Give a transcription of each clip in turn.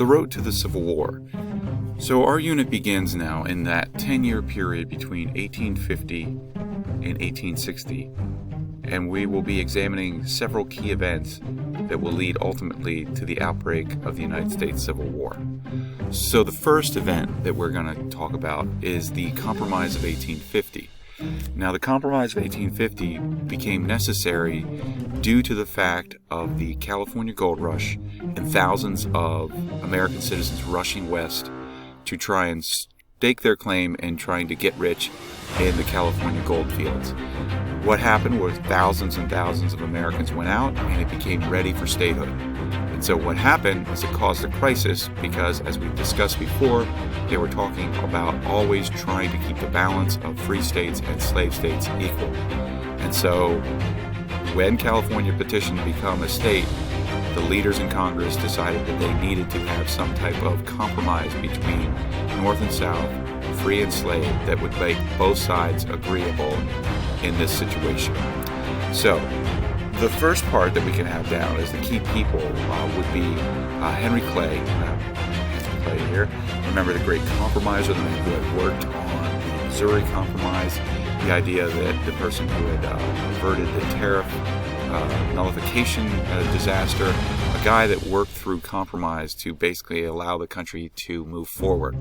the road to the Civil War. So our unit begins now in that 10-year period between 1850 and 1860, and we will be examining several key events that will lead ultimately to the outbreak of the United States Civil War. So the first event that we're going to talk about is the Compromise of 1850. Now, the Compromise of 1850 became necessary due to the fact of the California Gold Rush and thousands of American citizens rushing west to try and stake their claim and trying to get rich in the California gold fields. What happened was thousands and thousands of Americans went out and it became ready for statehood. And so what happened is it caused a crisis because, as we've discussed before, they were talking about always trying to keep the balance of free states and slave states equal. And so when California petitioned to become a state, the leaders in Congress decided that they needed to have some type of compromise between North and South, free and slave, that would make both sides agreeable in this situation. So the first part that we can have down is the key people would be Henry Clay. Henry Clay here. Remember the great compromiser, the man who had worked on the Missouri Compromise, the idea that the person who had averted the tariff nullification disaster, a guy that worked through compromise to basically allow the country to move forward.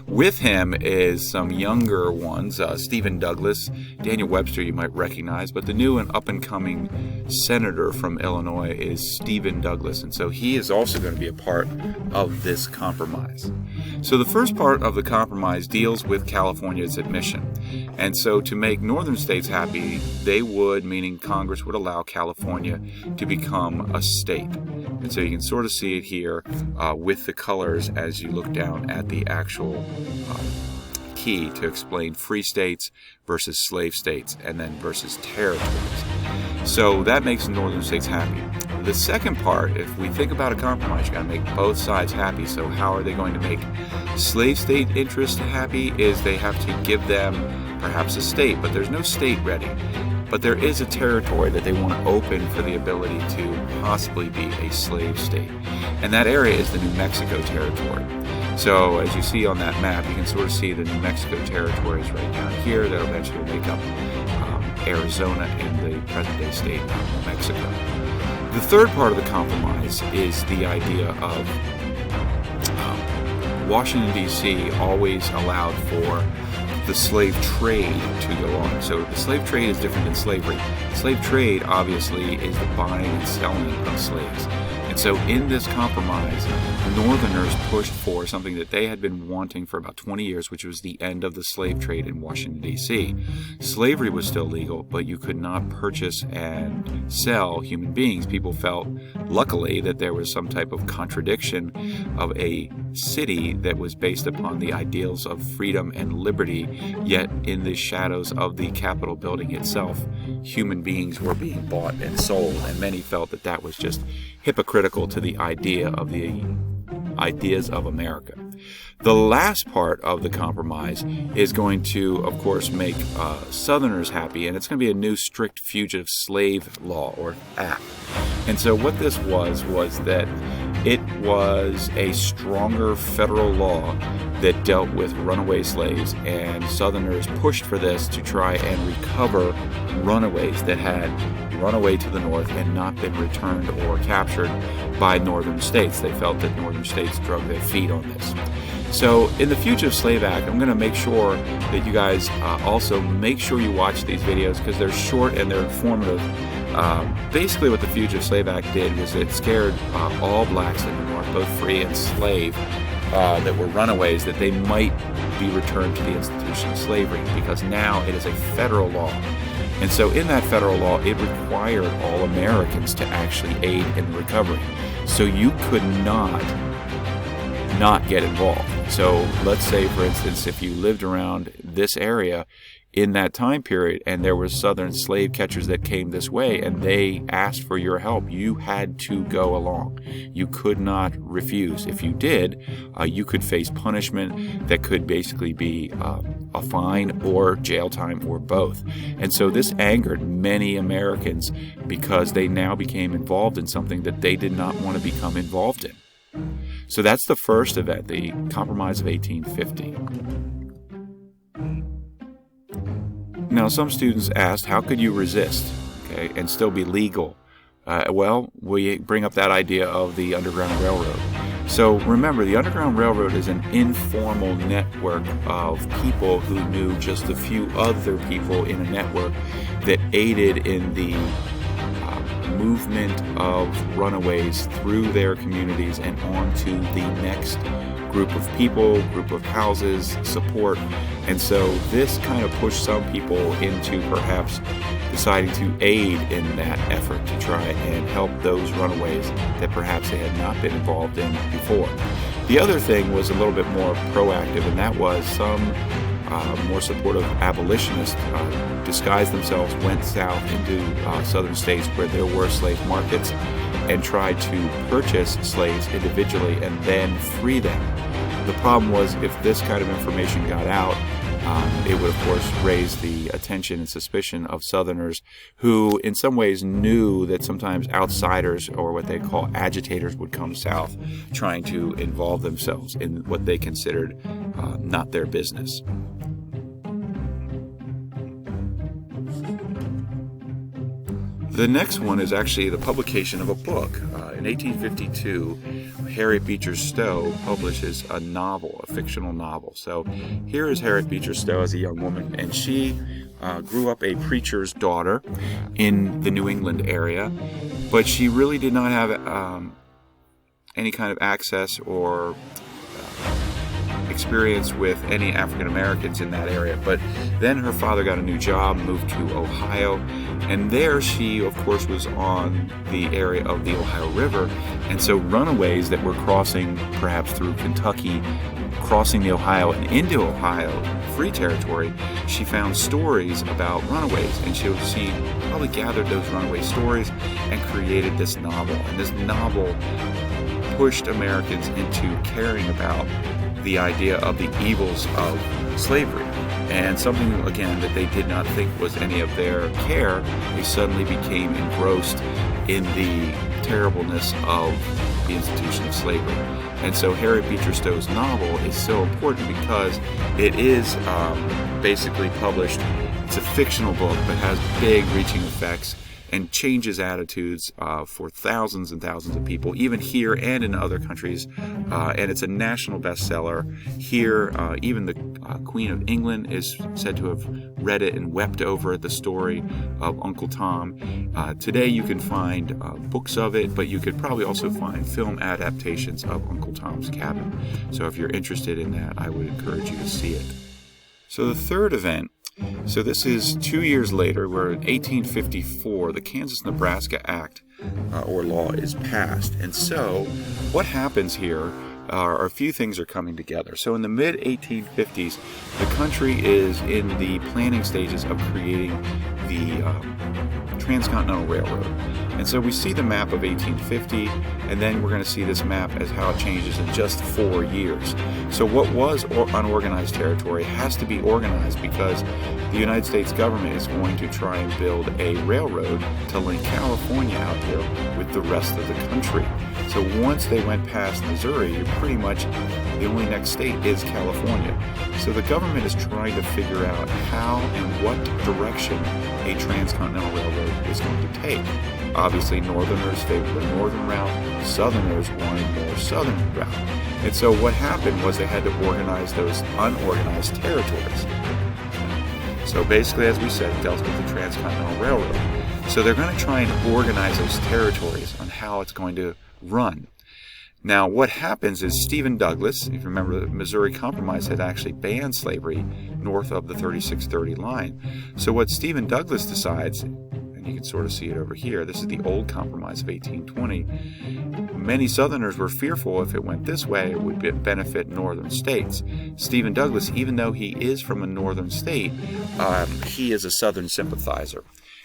With him is some younger ones, Stephen Douglas, Daniel Webster you might recognize, but the new and up-and-coming senator from Illinois is Stephen Douglas, and so he is also going to be a part of this compromise. So the first part of the compromise deals with California's admission. And so to make northern states happy, they would, meaning Congress would allow California to become a state. And so you can sort of see it here with the colors as you look down at the actual key to explain free states versus slave states and then versus territories. So that makes the northern states happy. The second part, if we think about a compromise, you got to make both sides happy. So how are they going to make slave state interests happy? Is they have to give them perhaps a state, but there's no state ready. But there is a territory that they want to open for the ability to possibly be a slave state. And that area is the New Mexico territory. So as you see on that map, you can sort of see the New Mexico territories right down here that eventually make up Arizona and the present-day state of New Mexico. The third part of the compromise is the idea of Washington, D.C. always allowed for the slave trade to go on. So the slave trade is different than slavery. Slave trade, obviously, is the buying and selling of slaves. And so in this compromise, Northerners pushed for something that they had been wanting for about 20 years, which was the end of the slave trade in Washington, D.C. Slavery was still legal, but you could not purchase and sell human beings. People felt, luckily, that there was some type of contradiction of a city that was based upon the ideals of freedom and liberty, yet in the shadows of the Capitol building itself, human beings were being bought and sold, and many felt that that was just hypocritical to the idea of the ideas of America. The last part of the compromise is going to, of course, make Southerners happy, and it's going to be a new strict fugitive slave law or act. And so what this was that it was a stronger federal law that dealt with runaway slaves, and Southerners pushed for this to try and recover runaways that had run away to the north and not been returned or captured by northern states. They felt that northern states drug their feet on this. So in the Fugitive Slave Act, I'm going to make sure that you guys also make sure you watch these videos because they're short and they're informative. Basically what the Fugitive Slave Act did was it scared all blacks in the North, both free and slave, that were runaways, that they might be returned to the institution of slavery because now it is a federal law. And so in that federal law, it required all Americans to actually aid in the recovery. So you could not get involved. So let's say, for instance, if you lived around this area in that time period and there were Southern slave catchers that came this way and they asked for your help, you had to go along. You could not refuse. If you did, you could face punishment that could basically be a fine or jail time or both. And so this angered many Americans because they now became involved in something that they did not want to become involved in. So that's the first event, the Compromise of 1850. Now, some students asked, how could you resist, okay, and still be legal? Well, we bring up that idea of the Underground Railroad. So remember, the Underground Railroad is an informal network of people who knew just a few other people in a network that aided in the movement of runaways through their communities and on to the next group of people, group of houses, support. And so this kind of pushed some people into perhaps deciding to aid in that effort to try and help those runaways that perhaps they had not been involved in before. The other thing was a little bit more proactive, and that was some more supportive abolitionists disguised themselves, went south into southern states where there were slave markets, and tried to purchase slaves individually and then free them. The problem was, if this kind of information got out, it would, of course, raise the attention and suspicion of Southerners who, in some ways, knew that sometimes outsiders, or what they call agitators, would come south trying to involve themselves in what they considered not their business. The next one is actually the publication of a book. In 1852, Harriet Beecher Stowe publishes a novel, a fictional novel. So here is Harriet Beecher Stowe as a young woman, and she grew up a preacher's daughter in the New England area, but she really did not have any kind of access or experience with any African Americans in that area. But then her father got a new job, moved to Ohio, and there she, of course, was on the area of the Ohio River. And so runaways that were crossing perhaps through Kentucky, crossing the Ohio and into Ohio, free territory, she found stories about runaways, and she probably gathered those runaway stories and created this novel. And this novel pushed Americans into caring about the idea of the evils of slavery, and something, again, that they did not think was any of their care. They suddenly became engrossed in the terribleness of the institution of slavery. And so Harriet Beecher Stowe's novel is so important because it is basically published. It's a fictional book, but has big reaching effects and changes attitudes for thousands and thousands of people, even here and in other countries. And it's a national bestseller. Here, even the Queen of England is said to have read it and wept over it, the story of Uncle Tom. Today you can find books of it, but you could probably also find film adaptations of Uncle Tom's Cabin. So if you're interested in that, I would encourage you to see it. So the third event, so this is 2 years later, where in 1854, the Kansas-Nebraska Act or law is passed. And so what happens here are a few things are coming together. So in the mid-1850s, the country is in the planning stages of creating the Transcontinental Railroad. And so we see the map of 1850, and then we're going to see this map as how it changes in just 4 years. So what was unorganized territory has to be organized, because the United States government is going to try and build a railroad to link California out here with the rest of the country. So once they went past Missouri, you're pretty much the only next state is California. So the government is trying to figure out how and what direction a transcontinental railroad is going to take. Obviously, Northerners favored the northern route. Southerners wanted more southern route. And so what happened was they had to organize those unorganized territories. So basically, as we said, it dealt with the Transcontinental Railroad. So they're going to try and organize those territories on how it's going to run. Now, what happens is Stephen Douglas, if you remember, the Missouri Compromise had actually banned slavery north of the 3630 line. So what Stephen Douglas decides, and you can sort of see it over here, this is the old Compromise of 1820. Many Southerners were fearful if it went this way, it would benefit northern states. Stephen Douglas, even though he is from a northern state, he is a southern sympathizer.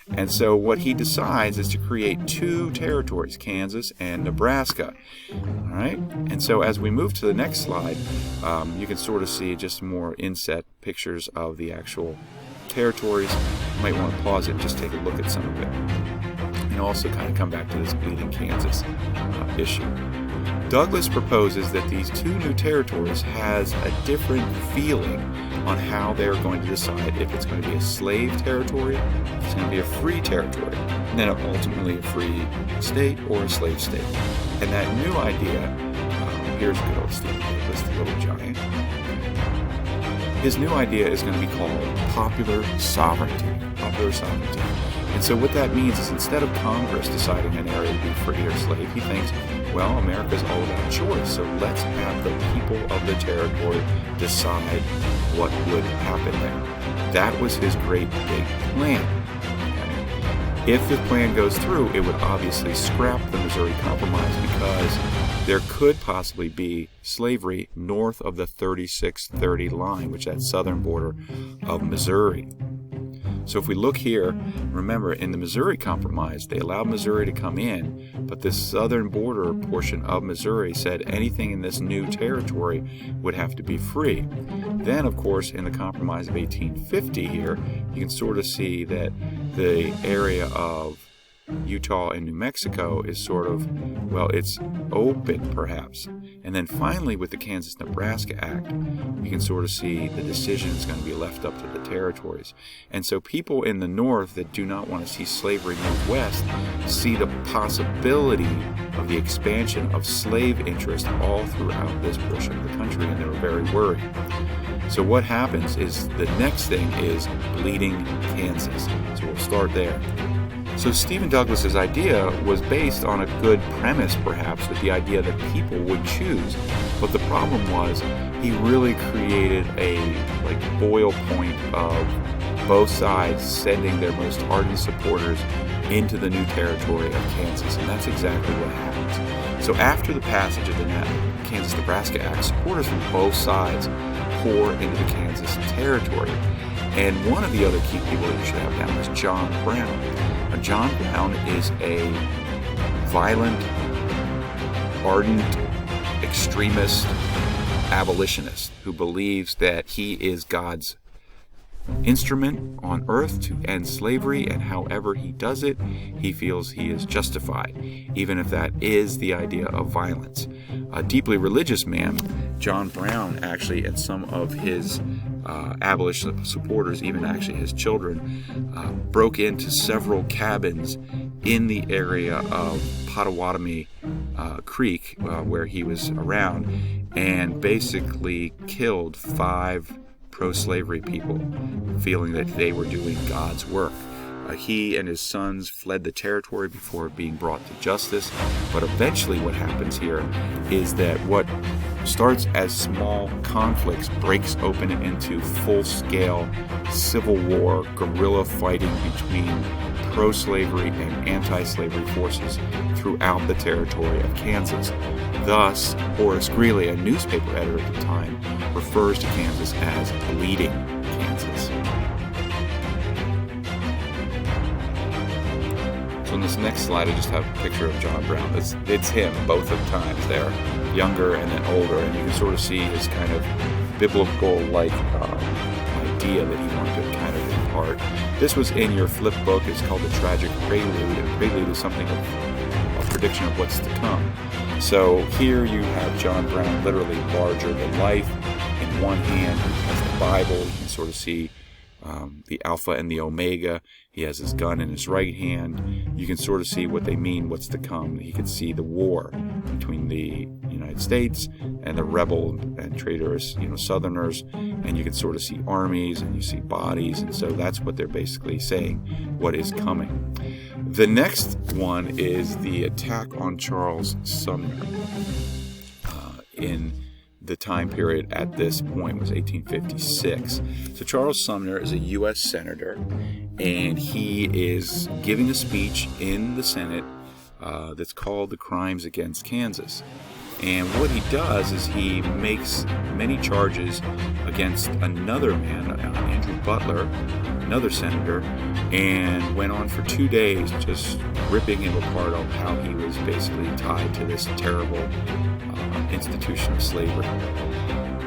And so what he decides is to create two territories, Kansas and Nebraska. All right? And so as we move to the next slide, you can sort of see just more inset pictures of the actual territories. You might want to pause it and just take a look at some of it. And also kind of come back to this bleeding Kansas issue. Douglas proposes that these two new territories has a different feeling on how they're going to decide if it's going to be a slave territory, if it's going to be a free territory, and then ultimately a free state or a slave state. And that new idea, here's good old Stephen Douglas, the little giant. His new idea is going to be called popular sovereignty. Popular sovereignty. And so what that means is instead of Congress deciding an area to be free or slave, he thinks, well, America's all about choice, so let's have the people of the territory decide what would happen there. That was his great big plan. Okay? If the plan goes through, it would obviously scrap the Missouri Compromise because there could possibly be slavery north of the 3630 line, which is that southern border of Missouri. So if we look here, remember in the Missouri Compromise, they allowed Missouri to come in, but this southern border portion of Missouri said anything in this new territory would have to be free. Then, of course, in the Compromise of 1850 here, you can sort of see that the area of Utah and New Mexico is sort of, well, it's open perhaps. And then finally with the Kansas-Nebraska Act, you can sort of see the decision is going to be left up to the territories. And so people in the North that do not want to see slavery move west see the possibility of the expansion of slave interest all throughout this portion of the country, and they were very worried. So what happens is the next thing is Bleeding Kansas. So we'll start there. So Stephen Douglas's idea was based on a good premise, perhaps, with the idea that people would choose. But the problem was he really created a boil point of both sides sending their most ardent supporters into the new territory of Kansas, and that's exactly what happens. So after the passage of the Kansas-Nebraska Act, supporters from both sides pour into the Kansas territory. And one of the other key people that you should have down is John Brown. John Brown is a violent, ardent, extremist abolitionist who believes that he is God's instrument on earth to end slavery, and however he does it, he feels he is justified, even if that is the idea of violence. A deeply religious man, John Brown actually, and some of his abolition supporters, even actually his children, broke into several cabins in the area of Pottawatomie Creek, where he was around, and basically killed 5 pro-slavery people, feeling that they were doing God's work. He and his sons fled the territory before being brought to justice, but eventually what happens here is that what starts as small conflicts breaks open into full-scale civil war, guerrilla fighting between pro-slavery and anti-slavery forces throughout the territory of Kansas. Thus, Horace Greeley, a newspaper editor at the time, refers to Kansas as Bleeding Kansas. So in this next slide, I just have a picture of John Brown. It's him both of times there, younger and then older, and you can sort of see his kind of biblical-like idea that he wanted to kind of impart. This was in your flip book. It's called The Tragic Prelude, and Prelude is something of a prediction of what's to come. So here you have John Brown literally larger than life. In one hand, he has the Bible. You can sort of see the Alpha and the Omega. He has his gun in his right hand. You can sort of see what they mean, what's to come. He can see the war between the United States and the rebel and traitorous, Southerners, and you can sort of see armies and you see bodies, and so that's what they're basically saying, what is coming. The next one is the attack on Charles Sumner in the time period at this point was 1856. So Charles Sumner is a U.S. Senator, and he is giving a speech in the Senate that's called The Crimes Against Kansas. And what he does is he makes many charges against another man, Andrew Butler, another senator, and went on for 2 days just ripping him apart on how he was basically tied to this terrible institution of slavery.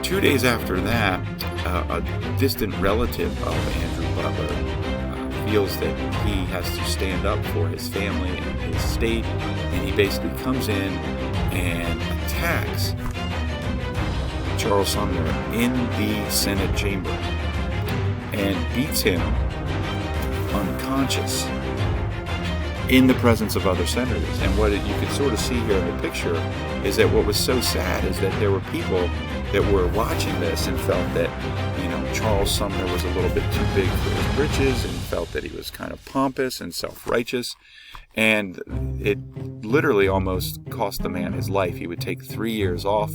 2 days after that, a distant relative of Andrew Butler feels that he has to stand up for his family and his state, and he basically comes in, and attacks Charles Sumner in the Senate chamber and beats him unconscious in the presence of other senators. And what you can sort of see here in the picture is that what was so sad is that there were people that were watching this and felt that, Charles Sumner was a little bit too big for his britches and felt that he was kind of pompous and self-righteous. And it literally almost cost the man his life. He would take 3 years off.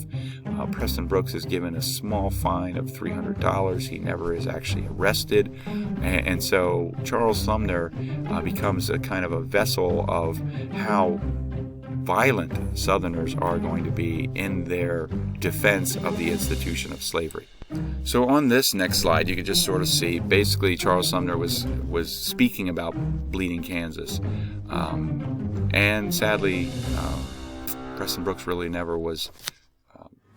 Preston Brooks is given a small fine of $300. He never is actually arrested. And so Charles Sumner becomes a kind of a vessel of how violent Southerners are going to be in their defense of the institution of slavery. So on this next slide, you can just sort of see, basically Charles Sumner was speaking about Bleeding Kansas. And sadly, Preston Brooks really never was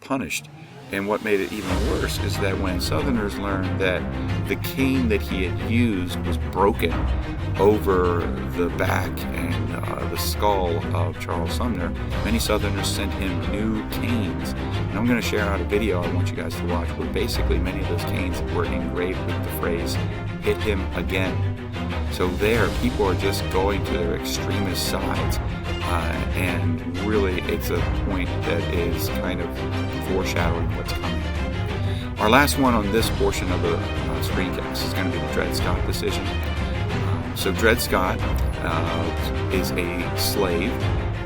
punished. And what made it even worse is that when Southerners learned that the cane that he had used was broken over the back and the skull of Charles Sumner, many Southerners sent him new canes. And I'm going to share out a video I want you guys to watch where basically many of those canes were engraved with the phrase, "Hit him again." So there, people are just going to their extremist sides. And really, it's a point that is kind of foreshadowing what's coming. Our last one on this portion of the screencast is going to be the Dred Scott decision. So Dred Scott is a slave,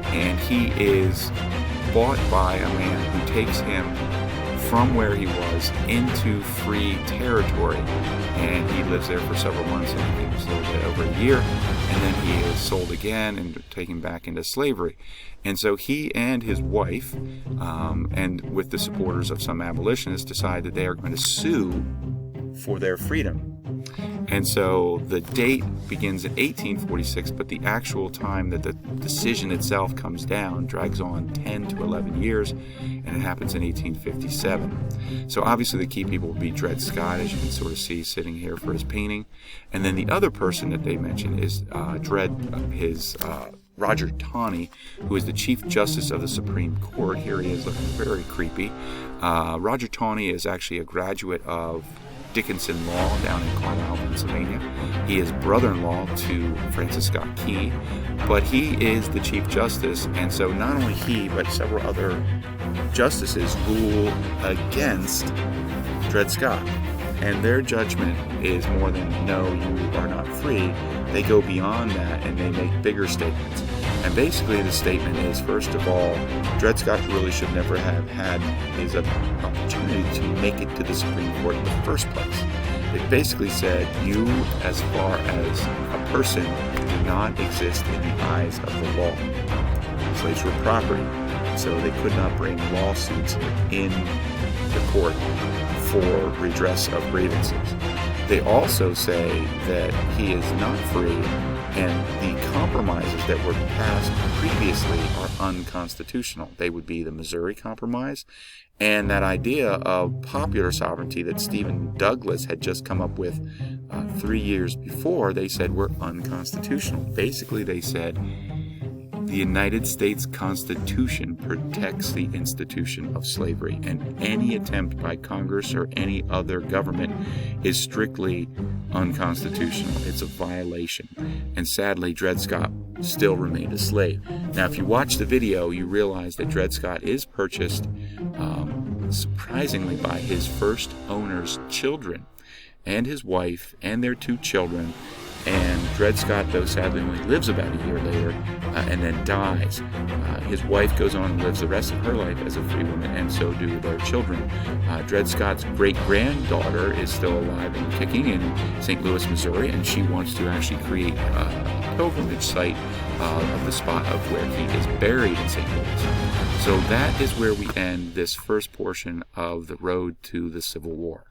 and he is bought by a man who takes him from where he was into free territory, and he lives there for several months, and I think it's a little bit over a year, and then he is sold again and taken back into slavery. And so he and his wife, and with the supporters of some abolitionists, decide that they are going to sue for their freedom. And so the date begins in 1846, but the actual time that the decision itself comes down drags on 10 to 11 years, and it happens in 1857. So obviously the key people will be Dred Scott, as you can sort of see sitting here for his painting. And then the other person that they mention is Roger Taney, who is the Chief Justice of the Supreme Court. Here he is looking very creepy. Roger Taney is actually a graduate of Dickinson Law down in Carlisle, Pennsylvania. He is brother-in-law to Francis Scott Key, but he is the Chief Justice, and so not only he, but several other justices rule against Dred Scott. And their judgment is more than, no, you are not free. They go beyond that and they make bigger statements. And basically the statement is, first of all, Dred Scott really should never have had his opportunity to make it to the Supreme Court in the first place. It basically said, you, as far as a person, do not exist in the eyes of the law. Slaves were property, so they could not bring lawsuits in the court for redress of grievances. They also say that he is not free, and the compromises that were passed previously are unconstitutional. They would be the Missouri Compromise and that idea of popular sovereignty that Stephen Douglas had just come up with 3 years before. They said were unconstitutional. Basically, they said the United States Constitution protects the institution of slavery, and any attempt by Congress or any other government is strictly unconstitutional. It's a violation. And sadly, Dred Scott still remained a slave. Now, if you watch the video, you realize that Dred Scott is purchased, surprisingly, by his first owner's children and his wife and their 2 children. And Dred Scott, though, sadly only lives about a year later and then dies. His wife goes on and lives the rest of her life as a free woman, and so do their children. Dred Scott's great-granddaughter is still alive and kicking in St. Louis, Missouri, and she wants to actually create a pilgrimage site of the spot of where he is buried in St. Louis. So that is where we end this first portion of the road to the Civil War.